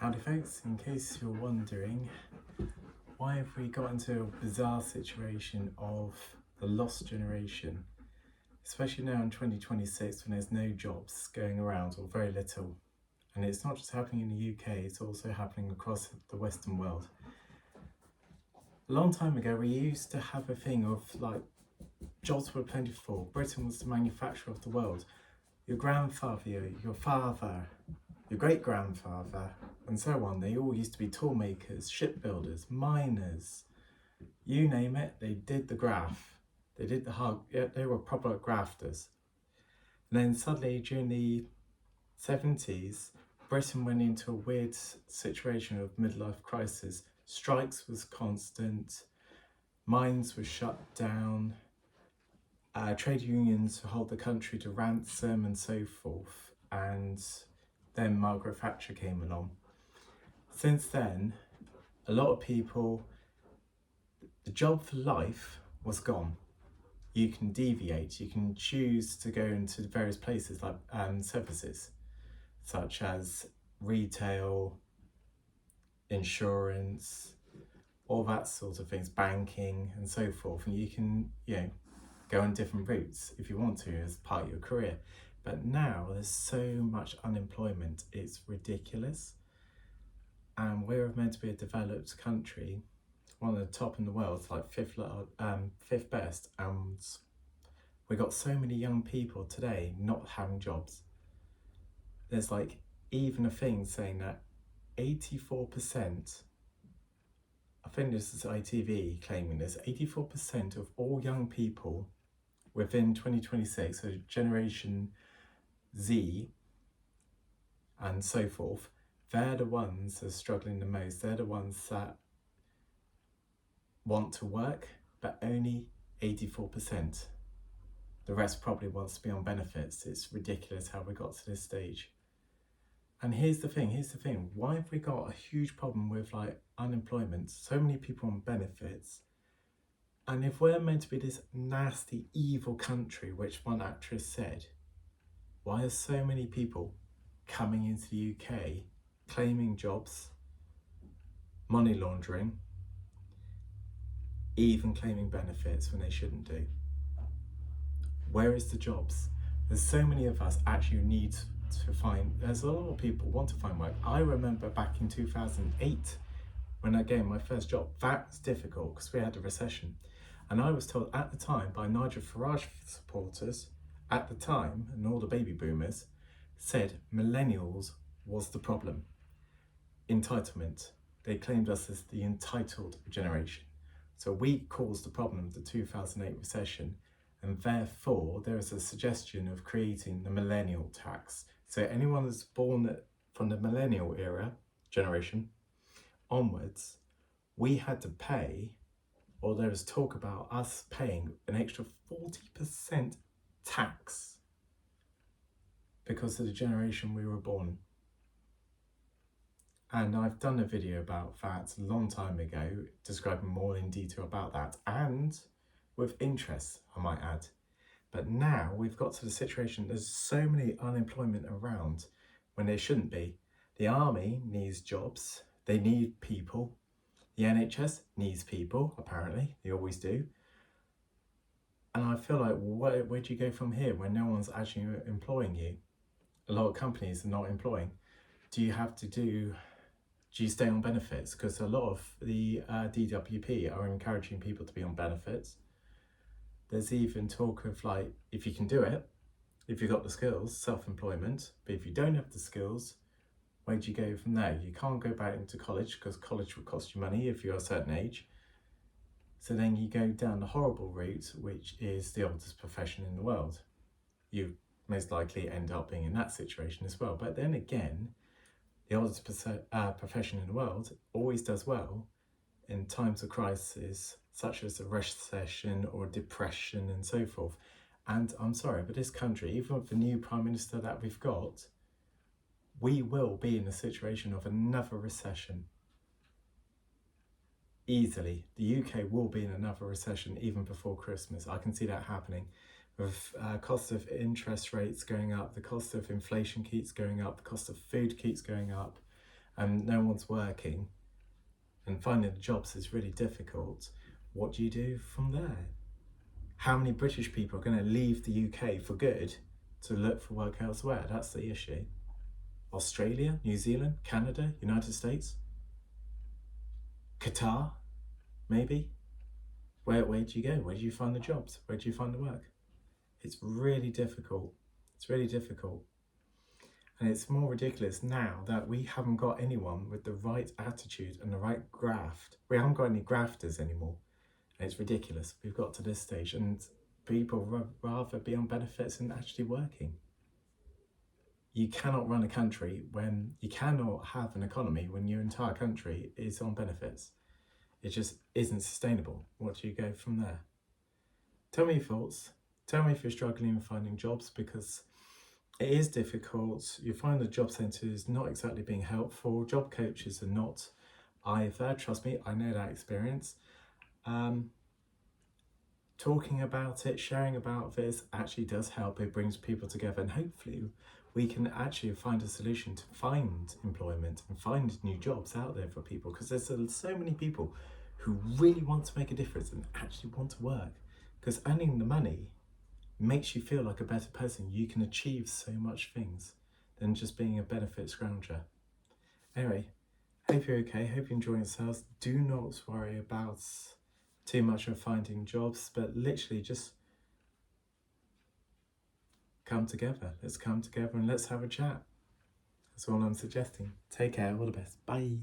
Howdy folks, in case you're wondering, why have we got into a bizarre situation of the lost generation, especially now in 2026 when there's no jobs going around or very little. And it's not just happening in the UK, it's also happening across the Western world. A long time ago we used to have a thing of like, jobs were plentiful, Britain was the manufacturer of the world. Your grandfather, your father, your great-grandfather, and so on, they all used to be tool makers, shipbuilders, miners, you name it, they did the graft. They did the hard, yeah, they were proper grafters. And then suddenly during the 70s, Britain went into a weird situation of midlife crisis. Strikes was constant, mines were shut down, trade unions to hold the country to ransom and so forth, and then Margaret Thatcher came along. Since then, a lot of people, the job for life was gone. You can deviate, you can choose to go into various places like services, such as retail, insurance, all that sort of things, banking and so forth. And you can, go on different routes if you want to as part of your career. But now there's so much unemployment, it's ridiculous. And we're meant to be a developed country, one of the top in the world, like fifth best, and we got so many young people today not having jobs. There's like even a thing saying that 84%, I think this is ITV claiming this, 84% of all young people within 2026, so Generation Z and so forth, they're the ones that are struggling the most. They're the ones that want to work, but only 84%. The rest probably wants to be on benefits. It's ridiculous how we got to this stage. And here's the thing, why have we got a huge problem with like unemployment, so many people on benefits? And if we're meant to be this nasty, evil country, which one actress said, why are so many people coming into the UK, claiming jobs, money laundering, even claiming benefits when they shouldn't do? Where is the jobs? There's so many of us actually need to find, there's a lot of people want to find work. I remember back in 2008, when I gained my first job, that was difficult because we had a recession. And I was told at the time by Nigel Farage supporters at the time, and all the baby boomers, said millennials was the problem. Entitlement. They claimed us as the entitled generation. So we caused the problem of the 2008 recession, and therefore there is a suggestion of creating the millennial tax. So anyone that's born from the millennial era, generation, onwards, we had to pay, or there was talk about us paying an extra 40% tax because of the generation we were born. And I've done a video about that a long time ago, describing more in detail about that, and with interest, I might add. But now we've got to the situation, there's so many unemployment around when there shouldn't be. The army needs jobs, they need people. The NHS needs people, apparently, they always do. And I feel like, where do you go from here when no one's actually employing you? A lot of companies are not employing. Do you stay on benefits? Because a lot of the DWP are encouraging people to be on benefits. There's even talk of like, if you can do it, if you've got the skills, self-employment, but if you don't have the skills, where do you go from there? You can't go back into college because college will cost you money if you're a certain age. So then you go down the horrible route, which is the oldest profession in the world. You most likely end up being in that situation as well. But then again, the oldest profession in the world always does well in times of crisis, such as a recession or depression and so forth. And I'm sorry, but this country, even with the new Prime Minister that we've got, we will be in a situation of another recession. Easily. The UK will be in another recession even before Christmas. I can see that happening. With cost of interest rates going up, the cost of inflation keeps going up, the cost of food keeps going up, and no one's working and finding the jobs is really difficult, what do you do from there? How many British people are going to leave the UK for good to look for work elsewhere? That's the issue. Australia, New Zealand, Canada, United States, Qatar, maybe? Where do you go? Where do you find the jobs? Where do you find the work? It's really difficult. It's really difficult. And it's more ridiculous now that we haven't got anyone with the right attitude and the right graft. We haven't got any grafters anymore. And it's ridiculous. We've got to this stage and people rather be on benefits than actually working. You cannot run a country when you cannot have an economy when your entire country is on benefits. It just isn't sustainable. What do you go from there? Tell me your thoughts. Tell me if you're struggling with finding jobs, because it is difficult. You find the job centres not exactly being helpful. Job coaches are not either. Trust me, I know that experience. Talking about it, sharing about this actually does help. It brings people together, and hopefully we can actually find a solution to find employment and find new jobs out there for people, because there's so many people who really want to make a difference and actually want to work, because earning the money makes you feel like a better person. You can achieve so much things than just being a benefit scrounger. Anyway, hope you're okay, hope you're enjoying yourselves. Do not worry about too much of finding jobs, but literally just come together. Let's come together and let's have a chat. That's all I'm suggesting. Take care, all the best. Bye.